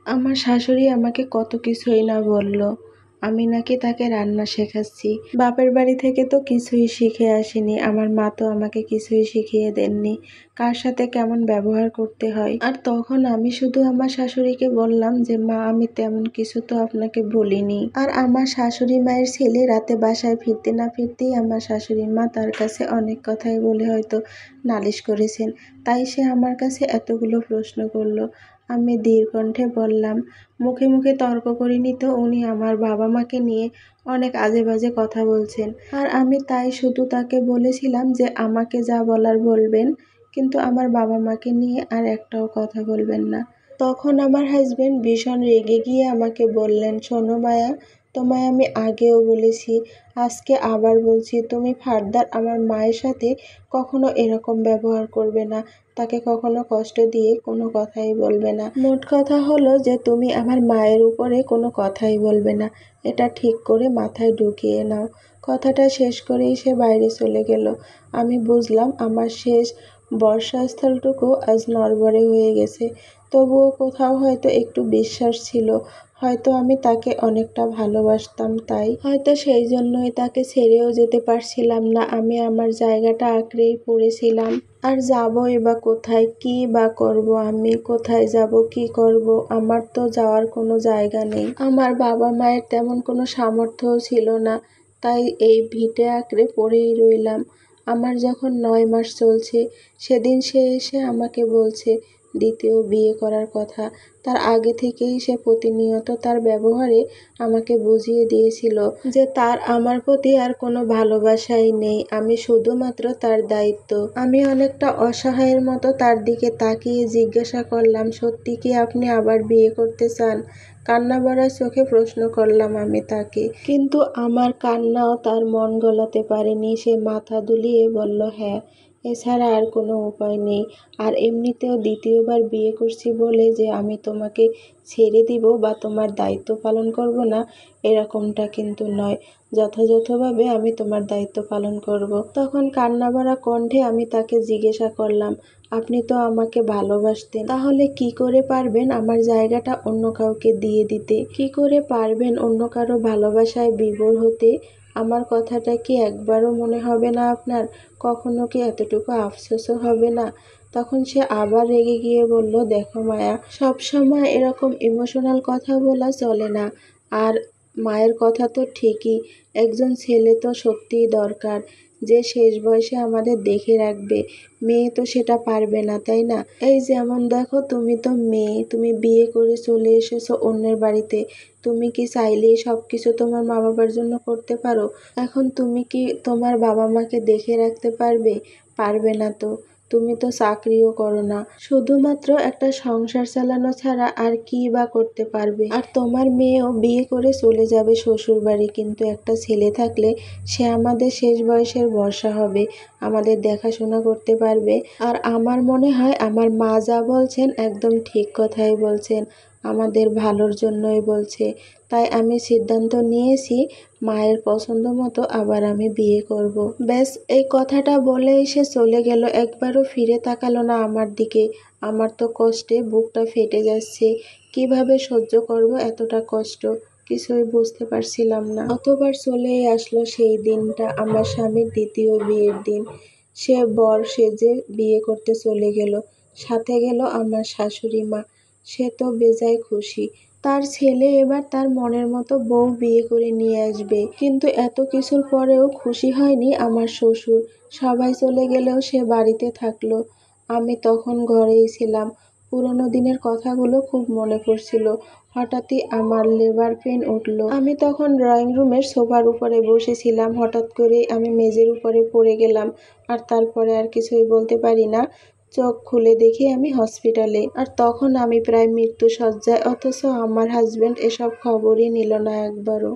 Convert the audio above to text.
আমার শাশুড়ি আমাকে কত কিছুই না বলল। আমি নাকি তাকে রান্না শেখাচ্ছি। বাপের বাড়ি থেকে তো কিছুই শিখে আসিনি। আমার মা তো আমাকে কিছুই শিখিয়ে দেননি কার সাথে কেমন ব্যবহার করতে হয়। আর তখন আমি শুধু আমার শাশুড়িকে বললাম যে মা, আমি তেমন কিছু তো আপনাকে বলিনি। আর আমার শাশুড়ি মায়ের ছেলে রাতে বাসায় ফিরতে না ফিরতেই আমার শাশুড়ি মা তার কাছে অনেক কথাই বলে হয়তো নালিশ করেছেন, তাই সে আমার কাছে এতগুলো প্রশ্ন করলো। আমি ধীর কণ্ঠে বললাম, মুখে মুখে তর্ক করিনি তো, উনি আমার বাবা মাকে নিয়ে অনেক আজে বাজে কথা বলছেন। আর আমি তাই শুধু তাকে বলেছিলাম যে আমাকে যা বলার বলবেন, কিন্তু আমার বাবা মাকে নিয়ে আর একটাও কথা বলবেন না। তখন আমার হাজবেন্ড ভীষণ রেগে গিয়ে আমাকে বললেন, শোনো মায়া, তোমায় আমি আগেও বলেছি, আজকে আবার বলছি, তুমি ফার্দার আমার মায়ের সাথে কখনো এরকম ব্যবহার করবে না, তাকে কখনো কষ্ট দিয়ে কোনো কথাই বলবে না। মোট কথা হলো যে তুমি আমার মায়ের উপরে কোনো কথাই বলবে না, এটা ঠিক করে মাথায় ঢুকিয়ে নাও। কথাটা শেষ করেই সে বাইরে চলে গেল। আমি বুঝলাম আমার শেষ বর্ষাস্থলটুকু আজ নড়বড়ে হয়ে গেছে। তবুও কোথাও হয়তো একটু বিশ্বাস ছিল, হয়তো আমি তাকে অনেকটা ভালোবাসতাম, তাই হয়তো সেই জন্যই তাকে ছেড়েও যেতে পারছিলাম না। আমি আমার জায়গাটা আঁকড়েই পড়েছিলাম। আর যাবই বা কোথায়, কি বা করব আমি? কোথায় যাব, কি করব? আমার তো যাওয়ার কোনো জায়গা নেই। আমার বাবা মায়ের তেমন কোনো সামর্থ্যও ছিল না, তাই এই ভিটে আঁকড়ে পড়েই রইলাম। আমার যখন 9 মাস চলছে, সেদিন সে এসে আমাকে বলছে দ্বিতীয় বিয়ে করার কথা। তার আগে থেকেই সে প্রতিনিয়ত তার ব্যবহারে আমাকে বুঝিয়ে দিয়েছিল যে তার আমার প্রতি আর কোনো ভালোবাসাই নেই, আমি শুধুমাত্র তার দায়িত্ব। আমি অনেকটা অসহায়ের মতো তার দিকে তাকিয়ে জিজ্ঞাসা করলাম, সত্যি কি আপনি আবার বিয়ে করতে চান? কান্না ভরা চোখে প্রশ্ন করলাম আমি তাকে। কিন্তু আমার কান্নাও তার মন গলাতে পারেনি। সে মাথা দুলিয়ে বলল, হ্যাঁ, এছাড়া আর কোনো উপায় নেই। আর এমনিতেও দ্বিতীয়বার বিয়ে করছি বলে যে আমি তোমাকে ছেড়ে দিব বা তোমার দায়িত্ব পালন করব না, এরকমটা কিন্তু নয়। যথাযথভাবে আমি তোমার দায়িত্ব পালন করব। তখন কান্না ভরা কণ্ঠে আমি তাকে জিজ্ঞাসা করলাম, আপনি তো আমাকে ভালোবাসতেন, তাহলে কি করে পারবেন আমার জায়গাটা অন্য কাউকে দিয়ে দিতে? কি করে পারবেন অন্য কারো ভালোবাসায় বিভোর হতে? আমার কথাটা কি একবারও মনে হবে না আপনার? কখনো কি এতটুকু আফসোসও হবে না? তখন সে আবার রেগে গিয়ে বলল, দেখো মায়া, সব সময় এরকম ইমোশনাল কথা বলা চলে না। আর মায়ের কথা তো ঠিকই, একজন ছেলে তো সত্যিই দরকার, যে শেষ বয়সে আমাদের দেখে রাখবে। মেয়ে তো সেটা পারবে না, তাই না? এই যেমন দেখো, তুমি তো মেয়ে, তুমি বিয়ে করে চলে এসেছো অন্যের বাড়িতে। তুমি কি চাইলেই সবকিছু তোমার মা বাবার জন্য করতে পারো? এখন তুমি কি তোমার বাবা মাকে দেখে রাখতে পারবে? পারবে না তো। তুমি তো চাকরিও করো না, শুধুমাত্র একটা সংসার চালানো ছাড়া আর কি বা করতে পারবে? আর তোমার মেয়েও বিয়ে করে চলে যাবে শ্বশুর বাড়ি, কিন্তু একটা ছেলে থাকলে সে আমাদের শেষ বয়সের ভরসা হবে, আমাদের দেখাশোনা করতে পারবে। আর আমার মনে হয় আমার মা যা বলছেন একদম ঠিক কথাই বলছেন, আমাদের ভালোর জন্যই বলছে। তাই আমি সিদ্ধান্ত নিয়েছি, মায়ের পছন্দ মতো আবার আমি বিয়ে করব। ব্যাস, এই কথাটা বলেই সে চলে গেল, একবারও ফিরে তাকালো না আমার দিকে। আমার তো কষ্টে বুকটা ফেটে যাচ্ছে। কিভাবে সহ্য করব এতটা কষ্ট, কিছুই বুঝতে পারছিলাম না। কতবার চলেই আসলো সেই দিনটা, আমার স্বামীর দ্বিতীয় বিয়ের দিন। সে বর সেজে বিয়ে করতে চলে গেল, সাথে গেল আমার শাশুড়ি মা। সে তো বেজায় খুশি, তার ছেলে এবার তার মনের মতো বউ বিয়ে করে নিয়ে আসবে। কিন্তু এত কিছুর পরেও খুশি হয়নি আমার শ্বশুর। সবাই চলে গেলেও সে বাড়িতে থাকলো। আমি তখন ঘরেই ছিলাম। পুরোনো দিনের কথাগুলো খুব মনে পড়ছিল। হঠাৎই আমার লেবার পেন উঠল। আমি তখন ড্রয়িং রুমের সোফার উপরে বসেছিলাম, হঠাৎ করেই আমি মেঝের উপরে পড়ে গেলাম। আর তারপরে আর কিছুই বলতে পারি না। চোখ খুলে দেখি আমি হসপিটালে। আর তখন আমি প্রায় মৃত্যুশয্যায়, অথচ আমার হাজবেন্ড এসব খবরই নিল না একবারও।